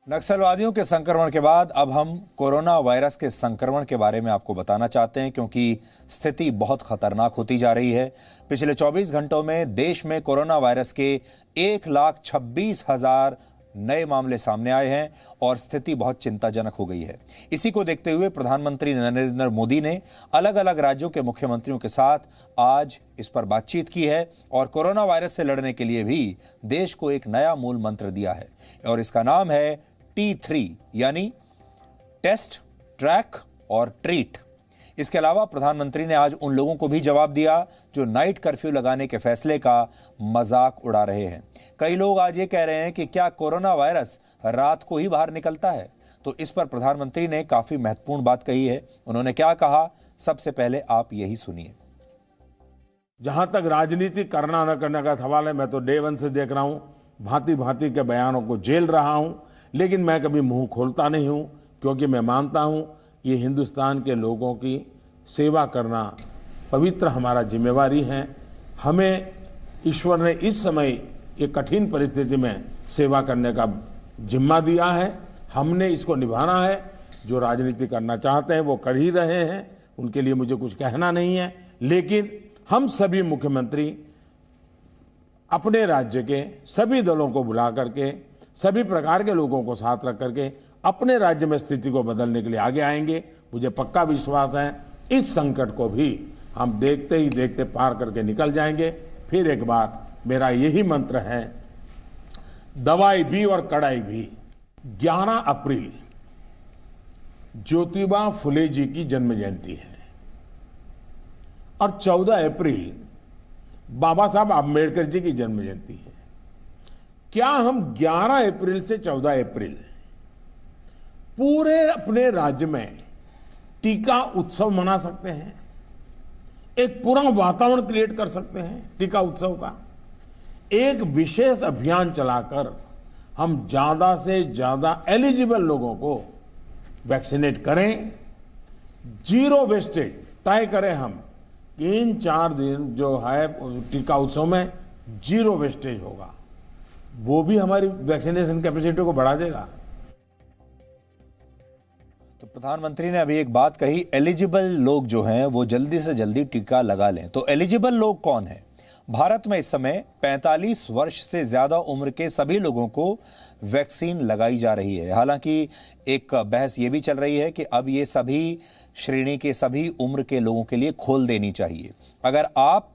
नक्सलवादियों के संक्रमण के बाद अब हम कोरोना वायरस के संक्रमण के बारे में आपको बताना चाहते हैं, क्योंकि स्थिति बहुत खतरनाक होती जा रही है। पिछले 24 घंटों में देश में कोरोना वायरस के 1,26,000 नए मामले सामने आए हैं और स्थिति बहुत चिंताजनक हो गई है। इसी को देखते हुए प्रधानमंत्री नरेंद्र मोदी ने अलग अलग राज्यों के मुख्यमंत्रियों के साथ आज इस पर बातचीत की है और कोरोना वायरस से लड़ने के लिए भी देश को एक नया मूल मंत्र दिया है और इसका नाम है T3, यानी टेस्ट, ट्रैक और ट्रीट। इसके अलावा प्रधानमंत्री ने आज उन लोगों को भी जवाब दिया जो नाइट कर्फ्यू लगाने के फैसले का मजाक उड़ा रहे हैं। कई लोग आज ये कह रहे हैं कि क्या कोरोना वायरस रात को ही बाहर निकलता है, तो इस पर प्रधानमंत्री ने काफी महत्वपूर्ण बात कही है। उन्होंने क्या कहा, सबसे पहले आप यही सुनिए। जहां तक राजनीति करना न करने का सवाल है, मैं तो डे वन से देख रहा हूं, भांति भांति के बयानों को झेल रहा हूं, लेकिन मैं कभी मुंह खोलता नहीं हूं, क्योंकि मैं मानता हूं ये हिंदुस्तान के लोगों की सेवा करना पवित्र हमारा जिम्मेवारी है। हमें ईश्वर ने इस समय एक कठिन परिस्थिति में सेवा करने का जिम्मा दिया है, हमने इसको निभाना है। जो राजनीति करना चाहते हैं वो कर ही रहे हैं, उनके लिए मुझे कुछ कहना नहीं है, लेकिन हम सभी मुख्यमंत्री अपने राज्य के सभी दलों को बुला करके सभी प्रकार के लोगों को साथ रख करके अपने राज्य में स्थिति को बदलने के लिए आगे आएंगे। मुझे पक्का विश्वास है इस संकट को भी हम देखते ही देखते पार करके निकल जाएंगे। फिर एक बार मेरा यही मंत्र है, दवाई भी और कड़ाई भी। 11 अप्रैल ज्योतिबा फुले जी की जन्म जयंती है और 14 अप्रैल बाबा साहब आम्बेडकर जी की जन्म जयंती है। क्या हम 11 अप्रैल से 14 अप्रैल पूरे अपने राज्य में टीका उत्सव मना सकते हैं? एक पूरा वातावरण क्रिएट कर सकते हैं टीका उत्सव का। एक विशेष अभियान चलाकर हम ज्यादा से ज्यादा एलिजिबल लोगों को वैक्सीनेट करें, जीरो वेस्टेज तय करें। हम 3-4 दिन जो है टीका उत्सव में जीरो वेस्टेज होगा, वो भी हमारी वैक्सीनेशन कैपेसिटी को बढ़ा देगा। तो प्रधानमंत्री ने अभी एक बात कही, एलिजिबल लोग जो हैं वो जल्दी से जल्दी टीका लगा लें। तो एलिजिबल लोग कौन हैं? भारत में इस समय 45 वर्ष से ज्यादा उम्र के सभी लोगों को वैक्सीन लगाई जा रही है। हालांकि एक बहस ये भी चल रही है कि अब ये सभी श्रेणी के सभी उम्र के लोगों के लिए खोल देनी चाहिए। अगर आप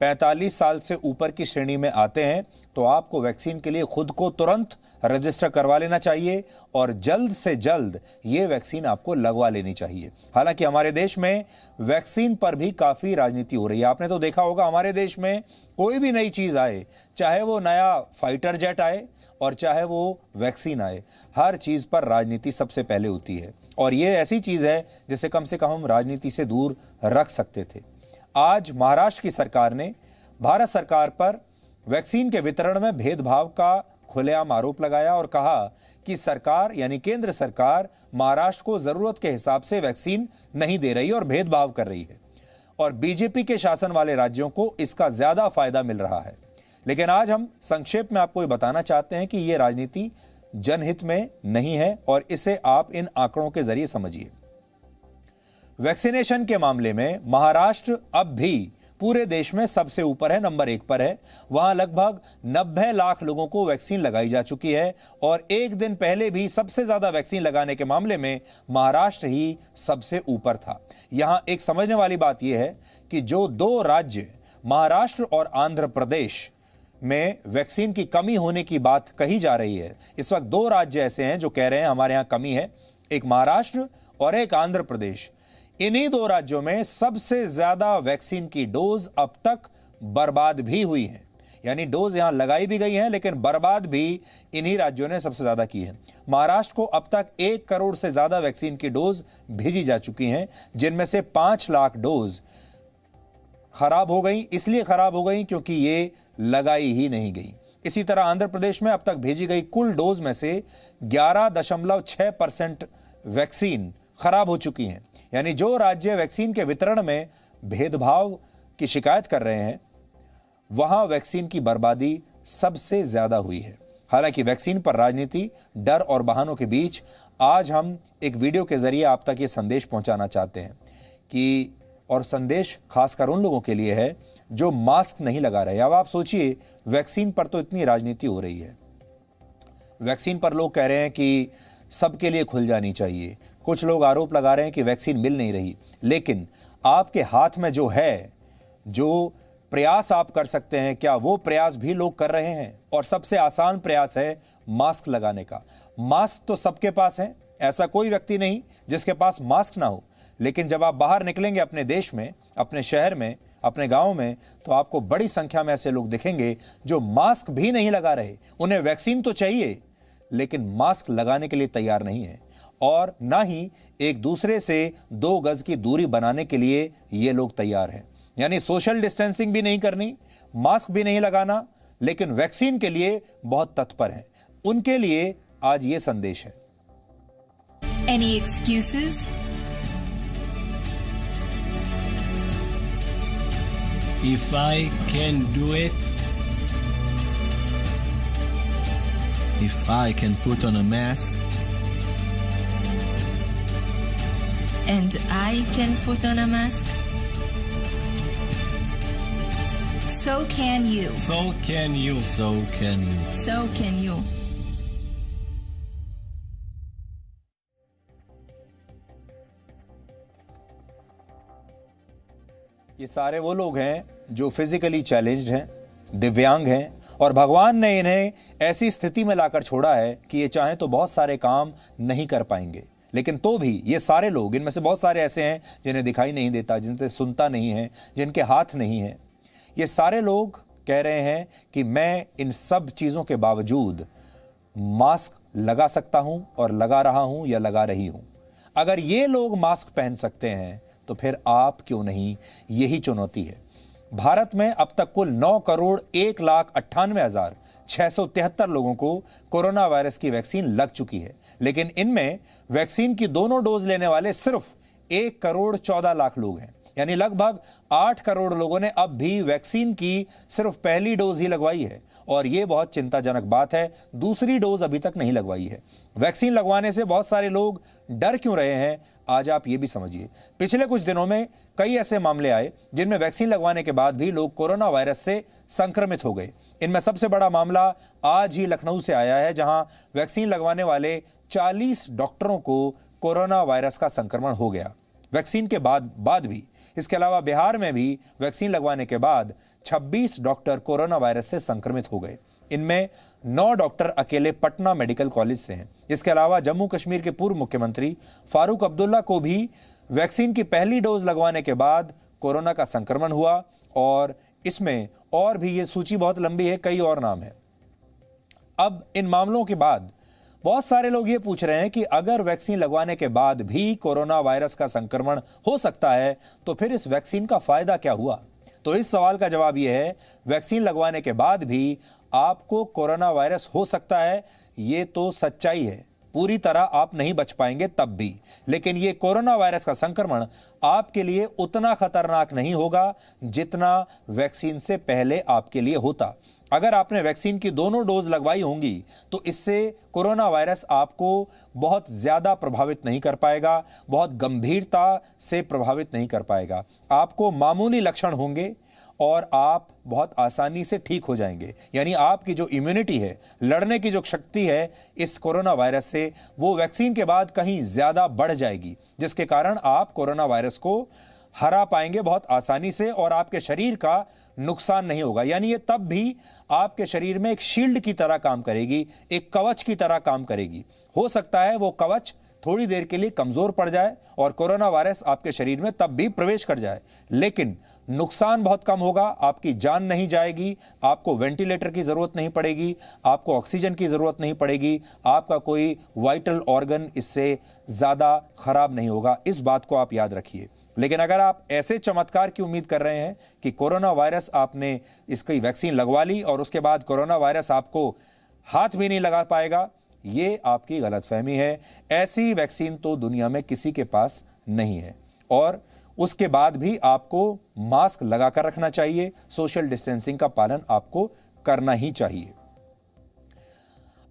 45 साल से ऊपर की श्रेणी में आते हैं तो आपको वैक्सीन के लिए खुद को तुरंत रजिस्टर करवा लेना चाहिए और जल्द से जल्द ये वैक्सीन आपको लगवा लेनी चाहिए। हालांकि हमारे देश में वैक्सीन पर भी काफी राजनीति हो रही है। आपने तो देखा होगा, हमारे देश में कोई भी नई चीज आए, चाहे वो नया फाइटर जेट आए और चाहे वो वैक्सीन आए, हर चीज पर राजनीति सबसे पहले होती है और ये ऐसी चीज है जिसे कम से कम हम राजनीति से दूर रख सकते थे। आज महाराष्ट्र की सरकार ने भारत सरकार पर वैक्सीन के वितरण में भेदभाव का खुलेआम आरोप लगाया और कहा कि सरकार यानी केंद्र सरकार महाराष्ट्र को जरूरत के हिसाब से वैक्सीन नहीं दे रही और भेदभाव कर रही है और बीजेपी के शासन वाले राज्यों को इसका ज्यादा फायदा मिल रहा है। लेकिन आज हम संक्षेप में आपको ये बताना चाहते हैं कि यह राजनीति जनहित में नहीं है और इसे आप इन आंकड़ों के जरिए समझिए। वैक्सीनेशन के मामले में महाराष्ट्र अब भी पूरे देश में सबसे ऊपर है, नंबर 1 पर है। वहां लगभग 90 लाख लोगों को वैक्सीन लगाई जा चुकी है और एक दिन पहले भी सबसे ज्यादा वैक्सीन लगाने के मामले में महाराष्ट्र ही सबसे ऊपर था। यहां एक समझने वाली बात यह है कि जो 2 राज्य महाराष्ट्र और आंध्र प्रदेश में वैक्सीन की कमी होने की बात कही जा रही है, इस वक्त 2 राज्य ऐसे हैं जो कह रहे हैं हमारे यहां कमी है, एक महाराष्ट्र और एक आंध्र प्रदेश। इन्हीं 2 राज्यों में सबसे ज्यादा वैक्सीन की डोज अब तक बर्बाद भी हुई है, यानी डोज यहां लगाई भी गई है लेकिन बर्बाद भी इन्हीं राज्यों ने सबसे ज्यादा की है। महाराष्ट्र को अब तक 1 करोड़ से ज्यादा वैक्सीन की डोज भेजी जा चुकी हैं, जिनमें से 5 लाख डोज खराब हो गई। इसलिए खराब हो गई क्योंकि ये लगाई ही नहीं गई। इसी तरह आंध्र प्रदेश में अब तक भेजी गई कुल डोज में से 11.6% वैक्सीन खराब हो चुकी हैं। यानी जो राज्य वैक्सीन के वितरण में भेदभाव की शिकायत कर रहे हैं, वहां वैक्सीन की बर्बादी सबसे ज्यादा हुई है। हालांकि वैक्सीन पर राजनीति, डर और बहानों के बीच आज हम एक वीडियो के जरिए आप तक ये संदेश पहुंचाना चाहते हैं कि, और संदेश खासकर उन लोगों के लिए है जो मास्क नहीं लगा रहे। अब आप सोचिए, वैक्सीन पर तो इतनी राजनीति हो रही है, वैक्सीन पर लोग कह रहे हैं कि सबके लिए खुल जानी चाहिए, कुछ लोग आरोप लगा रहे हैं कि वैक्सीन मिल नहीं रही, लेकिन आपके हाथ में जो है, जो प्रयास आप कर सकते हैं, क्या वो प्रयास भी लोग कर रहे हैं? और सबसे आसान प्रयास है मास्क लगाने का। मास्क तो सबके पास है, ऐसा कोई व्यक्ति नहीं जिसके पास मास्क ना हो, लेकिन जब आप बाहर निकलेंगे अपने देश में, अपने शहर में, अपने गांव में, तो आपको बड़ी संख्या में ऐसे लोग दिखेंगे जो मास्क भी नहीं लगा रहे। उन्हें वैक्सीन तो चाहिए लेकिन मास्क लगाने के लिए तैयार नहीं है, और ना ही एक दूसरे से 2 गज की दूरी बनाने के लिए ये लोग तैयार हैं। यानी सोशल डिस्टेंसिंग भी नहीं करनी, मास्क भी नहीं लगाना, लेकिन वैक्सीन के लिए बहुत तत्पर हैं। उनके लिए आज ये संदेश है। Any excuses? If I can do it, if I can put on a mask, And I can put on a mask? So can you. so can you. so can you. So can you. ये सारे वो लोग हैं जो physically challenged हैं, दिव्यांग हैं, और भगवान ने इन्हें ऐसी स्थिति में लाकर छोड़ा है कि ये चाहें तो बहुत सारे काम नहीं कर पाएंगे। लेकिन तो भी ये सारे लोग, इनमें से बहुत सारे ऐसे हैं जिन्हें दिखाई नहीं देता, जिनसे सुनता नहीं है, जिनके हाथ नहीं है, ये सारे लोग कह रहे हैं कि मैं इन सब चीज़ों के बावजूद मास्क लगा सकता हूं, और लगा रहा हूं या लगा रही हूं। अगर ये लोग मास्क पहन सकते हैं तो फिर आप क्यों नहीं? यही चुनौती है। भारत में अब तक कुल 9,01,98,673 लोगों को कोरोना वायरस की वैक्सीन लग चुकी है, लेकिन इनमें वैक्सीन की दोनों डोज लेने वाले सिर्फ 1,14,00,000 लोग हैं। यानी लगभग 8 करोड़ लोगों ने अब भी वैक्सीन की सिर्फ पहली डोज ही लगवाई है, और यह बहुत चिंताजनक बात है, दूसरी डोज अभी तक नहीं लगवाई है। वैक्सीन लगवाने से बहुत सारे लोग डर क्यों रहे हैं, आज आप ये भी समझिए। पिछले कुछ दिनों में कई ऐसे मामले आए जिनमें वैक्सीन लगवाने के बाद भी लोग कोरोना वायरस से संक्रमित हो गए। इनमें सबसे बड़ा मामला आज ही लखनऊ से आया है, जहां वैक्सीन लगवाने वाले 40 डॉक्टरों को कोरोना वायरस का संक्रमण हो गया वैक्सीन के बाद भी। इसके अलावा बिहार में भी वैक्सीन लगवाने के बाद 26 डॉक्टर कोरोना वायरस से संक्रमित हो गए। इनमें 9 डॉक्टर अकेले पटना मेडिकल कॉलेज से हैं। इसके अलावा जम्मू कश्मीर के पूर्व मुख्यमंत्री फारूक अब्दुल्ला को भी वैक्सीन की पहली डोज लगवाने के बाद कोरोना का संक्रमण हुआ, और इसमें और भी ये सूची बहुत लंबी है, कई और नाम है। अब इन मामलों के बाद बहुत सारे लोग ये पूछ रहे हैं कि अगर वैक्सीन लगवाने के बाद भी कोरोना वायरस का संक्रमण हो सकता है तो फिर इस वैक्सीन का फायदा क्या हुआ? तो इस सवाल का जवाब यह है, वैक्सीन लगवाने के बाद भी आपको कोरोना वायरस हो सकता है, ये तो सच्चाई है। पूरी तरह आप नहीं बच पाएंगे तब भी, लेकिन ये कोरोना वायरस का संक्रमण आपके लिए उतना खतरनाक नहीं होगा जितना वैक्सीन से पहले आपके लिए होता। अगर आपने वैक्सीन की दोनों डोज लगवाई होंगी तो इससे कोरोना वायरस आपको बहुत ज्यादा प्रभावित नहीं कर पाएगा, बहुत गंभीरता से प्रभावित नहीं कर पाएगा। आपको मामूली लक्षण होंगे और आप बहुत आसानी से ठीक हो जाएंगे। यानी आपकी जो इम्यूनिटी है, लड़ने की जो शक्ति है इस कोरोना वायरस से, वो वैक्सीन के बाद कहीं ज्यादा बढ़ जाएगी, जिसके कारण आप कोरोना वायरस को हरा पाएंगे बहुत आसानी से, और आपके शरीर का नुकसान नहीं होगा। यानी ये तब भी आपके शरीर में एक शील्ड की तरह काम करेगी, एक कवच की तरह काम करेगी। हो सकता है वो कवच थोड़ी देर के लिए कमजोर पड़ जाए और कोरोना वायरस आपके शरीर में तब भी प्रवेश कर जाए, लेकिन नुकसान बहुत कम होगा, आपकी जान नहीं जाएगी, आपको वेंटिलेटर की जरूरत नहीं पड़ेगी, आपको ऑक्सीजन की जरूरत नहीं पड़ेगी, आपका कोई वाइटल ऑर्गन इससे ज्यादा खराब नहीं होगा। इस बात को आप याद रखिए। लेकिन अगर आप ऐसे चमत्कार की उम्मीद कर रहे हैं कि कोरोना वायरस, आपने इसकी वैक्सीन लगवा ली और उसके बाद कोरोना वायरस आपको हाथ भी नहीं लगा पाएगा, ये आपकी गलतफहमी है। ऐसी वैक्सीन तो दुनिया में किसी के पास नहीं है, और उसके बाद भी आपको मास्क लगाकर रखना चाहिए, सोशल डिस्टेंसिंग का पालन आपको करना ही चाहिए।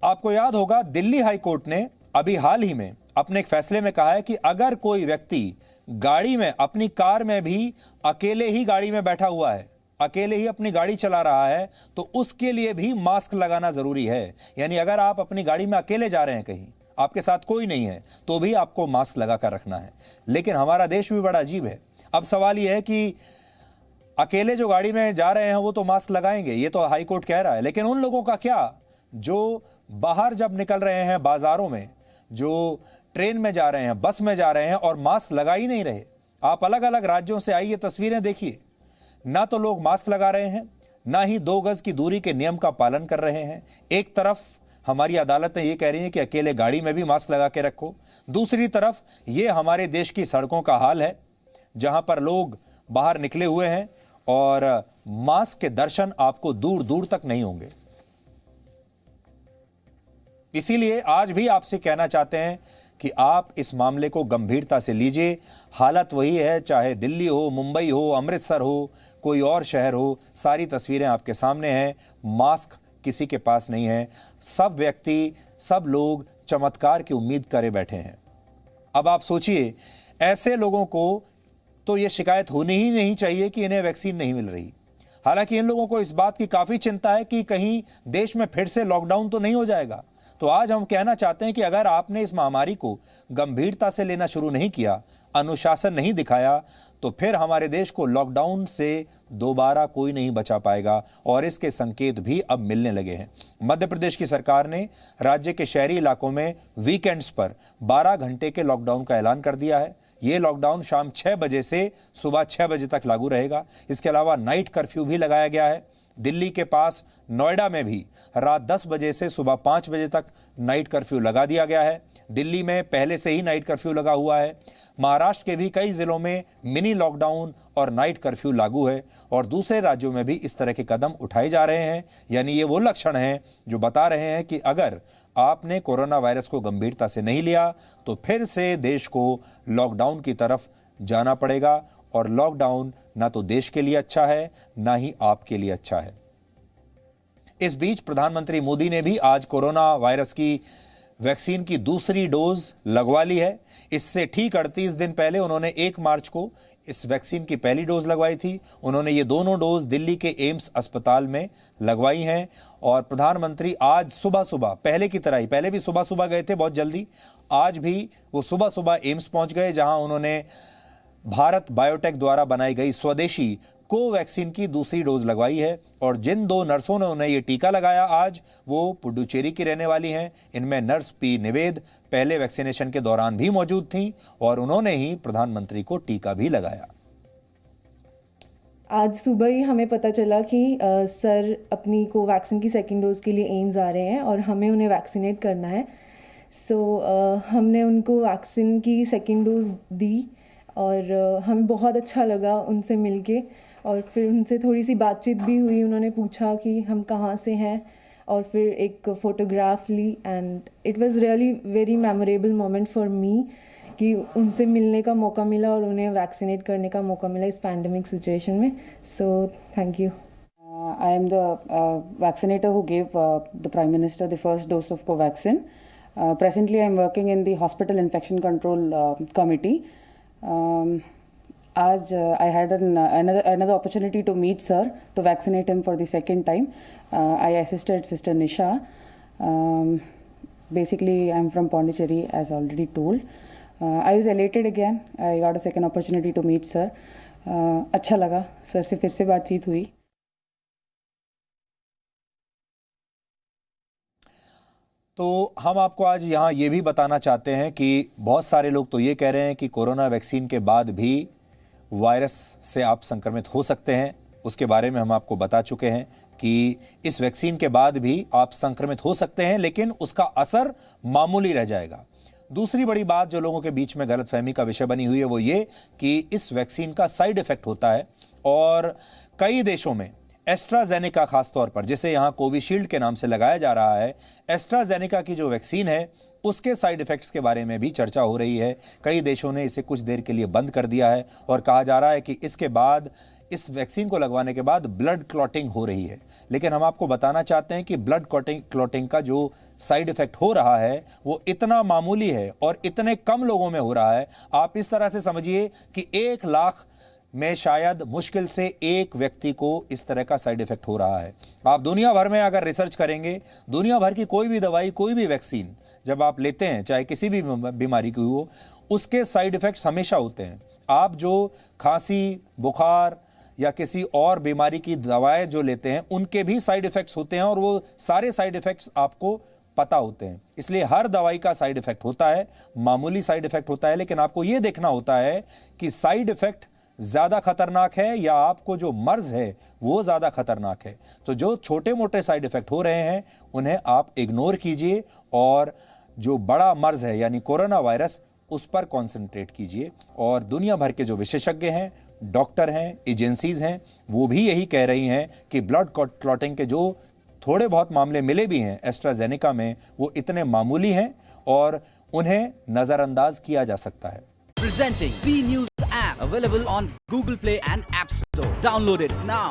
आपको याद होगा दिल्ली हाई कोर्ट ने अभी हाल ही में अपने एक फैसले में कहा है कि अगर कोई व्यक्ति गाड़ी में, अपनी कार में भी अकेले ही गाड़ी में बैठा हुआ है, अकेले ही अपनी गाड़ी चला रहा है, तो उसके लिए भी मास्क लगाना जरूरी है। यानी अगर आप अपनी गाड़ी में अकेले जा रहे हैं, कहीं आपके साथ कोई नहीं है, तो भी आपको मास्क लगा कर रखना है। लेकिन हमारा देश भी बड़ा अजीब है। अब सवाल यह है कि अकेले जो गाड़ी में जा रहे हैं वो तो मास्क लगाएंगे, ये तो हाई कोर्ट कह रहा है, लेकिन उन लोगों का क्या जो बाहर जब निकल रहे हैं बाजारों में, जो ट्रेन में जा रहे हैं, बस में जा रहे हैं और मास्क लगा ही नहीं रहे। आप अलग अलग राज्यों से आई ये तस्वीरें देखिए, ना तो लोग मास्क लगा रहे हैं, ना ही 2 गज की दूरी के नियम का पालन कर रहे हैं। एक तरफ हमारी अदालतें ये कह रही हैं कि अकेले गाड़ी में भी मास्क लगा के रखो, दूसरी तरफ ये हमारे देश की सड़कों का हाल है जहां पर लोग बाहर निकले हुए हैं और मास्क के दर्शन आपको दूर दूर तक नहीं होंगे। इसीलिए आज भी आपसे कहना चाहते हैं कि आप इस मामले को गंभीरता से लीजिए। हालत वही है, चाहे दिल्ली हो, मुंबई हो, अमृतसर हो, कोई और शहर हो, सारी तस्वीरें आपके सामने हैं। मास्क किसी के पास नहीं है। सब व्यक्ति, सब लोग चमत्कार की उम्मीद करे बैठे हैं। अब आप सोचिए, ऐसे लोगों को तो ये शिकायत होनी ही नहीं चाहिए कि इन्हें वैक्सीन नहीं मिल रही। हालांकि इन लोगों को इस बात की काफी चिंता है कि कहीं देश में फिर से लॉकडाउन तो नहीं हो जाएगा। तो आज हम कहना चाहते हैं कि अगर आपने इस महामारी को गंभीरता से लेना शुरू नहीं किया, अनुशासन नहीं दिखाया, तो फिर हमारे देश को लॉकडाउन से दोबारा कोई नहीं बचा पाएगा और इसके संकेत भी अब मिलने लगे हैं। मध्य प्रदेश की सरकार ने राज्य के शहरी इलाकों में वीकेंड्स पर 12 घंटे के लॉकडाउन का ऐलान कर दिया है। ये लॉकडाउन शाम 6 बजे से सुबह 6 बजे तक लागू रहेगा। इसके अलावा नाइट कर्फ्यू भी लगाया गया है। दिल्ली के पास नोएडा में भी रात 10 बजे से सुबह 5 बजे तक नाइट कर्फ्यू लगा दिया गया है। दिल्ली में पहले से ही नाइट कर्फ्यू लगा हुआ है। महाराष्ट्र के भी कई जिलों में मिनी लॉकडाउन और नाइट कर्फ्यू लागू है और दूसरे राज्यों में भी इस तरह के कदम उठाए जा रहे हैं। यानी ये वो लक्षण हैं जो बता रहे हैं कि अगर आपने कोरोना वायरस को गंभीरता से नहीं लिया तो फिर से देश को लॉकडाउन की तरफ जाना पड़ेगा और लॉकडाउन ना तो देश के लिए अच्छा है, ना ही आपके लिए अच्छा है। इस बीच प्रधानमंत्री मोदी ने भी आज कोरोना वायरस की वैक्सीन की दूसरी डोज लगवा ली है। इससे ठीक 38 दिन पहले उन्होंने 1 मार्च को इस वैक्सीन की पहली डोज लगवाई थी। उन्होंने ये दोनों डोज दिल्ली के एम्स अस्पताल में लगवाई हैं और प्रधानमंत्री आज सुबह सुबह, पहले की तरह ही, पहले भी सुबह सुबह गए थे बहुत जल्दी, आज भी वो सुबह सुबह एम्स पहुंच गए जहां उन्होंने भारत बायोटेक द्वारा बनाई गई स्वदेशी कोवैक्सीन की दूसरी डोज लगवाई है। और जिन 2 नर्सों ने उन्हें ये टीका लगाया आज, वो पुडुचेरी की रहने वाली हैं। इनमें नर्स पी निवेद पहले वैक्सीनेशन के दौरान भी मौजूद थीं और उन्होंने ही प्रधानमंत्री को टीका भी लगाया। आज सुबह ही हमें पता चला कि सर अपनी कोवैक्सीन की सेकेंड डोज के लिए एम्स आ रहे हैं और हमें उन्हें वैक्सीनेट करना है। हमने उनको वैक्सीन की सेकेंड डोज दी और हमें बहुत अच्छा लगा उनसे मिलके और फिर उनसे थोड़ी सी बातचीत भी हुई। उन्होंने पूछा कि हम कहाँ से हैं और फिर एक फ़ोटोग्राफ ली and it was really very memorable moment for me कि उनसे मिलने का मौका मिला और उन्हें वैक्सीनेट करने का मौका मिला इस पैंडेमिक सिचुएशन में। So thank you. I am the vaccinator who gave the Prime Minister the first dose of Covaxin. Presently, I am working in the Hospital Infection Control Committee. आज I had another opportunity to meet sir to vaccinate him for the second time. I assisted Sister Nisha. Basically, I am from Pondicherry, as already told. I was elated again. I got a second opportunity to meet sir. अच्छा लगा, sir से फिर से बातचीत हुई। तो हम आपको आज यहाँ ये भी बताना चाहते हैं कि बहुत सारे लोग तो ये कह रहे हैं कि कोरोना वैक्सीन के बाद भी वायरस से आप संक्रमित हो सकते हैं। उसके बारे में हम आपको बता चुके हैं कि इस वैक्सीन के बाद भी आप संक्रमित हो सकते हैं, लेकिन उसका असर मामूली रह जाएगा। दूसरी बड़ी बात जो लोगों के बीच में गलतफहमी का विषय बनी हुई है वो ये कि इस वैक्सीन का साइड इफेक्ट होता है और कई देशों में एस्ट्राजेनेका खासतौर पर, जिसे यहाँ कोविशील्ड के नाम से लगाया जा रहा है, एस्ट्राजेनेका की जो वैक्सीन है उसके साइड इफेक्ट्स के बारे में भी चर्चा हो रही है। कई देशों ने इसे कुछ देर के लिए बंद कर दिया है और कहा जा रहा है कि इसके बाद इस वैक्सीन को लगवाने के बाद ब्लड क्लॉटिंग हो रही है, लेकिन हम आपको बताना चाहते हैं कि ब्लड क्लॉटिंग का जो साइड इफेक्ट हो रहा है वो इतना मामूली है और इतने कम लोगों में हो रहा है। आप इस तरह से समझिए कि 1 लाख में शायद मुश्किल से एक व्यक्ति को इस तरह का साइड इफेक्ट हो रहा है। आप दुनिया भर में अगर रिसर्च करेंगे, दुनिया भर की कोई भी दवाई, कोई भी वैक्सीन जब आप लेते हैं, चाहे किसी भी बीमारी की हो, उसके साइड इफेक्ट्स हमेशा होते हैं। आप जो खांसी, बुखार या किसी और बीमारी की दवाएं जो लेते हैं, उनके भी साइड इफेक्ट्स होते हैं और वो सारे साइड इफेक्ट्स आपको पता होते हैं। इसलिए हर दवाई का साइड इफेक्ट होता है, मामूली साइड इफेक्ट होता है, लेकिन आपको ये देखना होता है कि साइड इफेक्ट ज्यादा खतरनाक है या आपको जो मर्ज है वो ज्यादा खतरनाक है। तो जो छोटे मोटे साइड इफेक्ट हो रहे हैं उन्हें आप इग्नोर कीजिए और जो बड़ा मर्ज है यानी कोरोना वायरस, उस पर कॉन्सेंट्रेट कीजिए। और दुनिया भर के जो विशेषज्ञ हैं, डॉक्टर हैं, एजेंसीज हैं, वो भी यही कह रही हैं कि ब्लड क्लॉटिंग के जो थोड़े बहुत मामले मिले भी हैं एस्ट्राजेनेका में, वो इतने मामूली हैं और उन्हें नजरअंदाज किया जा सकता है। Presenting B News app available on Google Play and App Store. Download it now.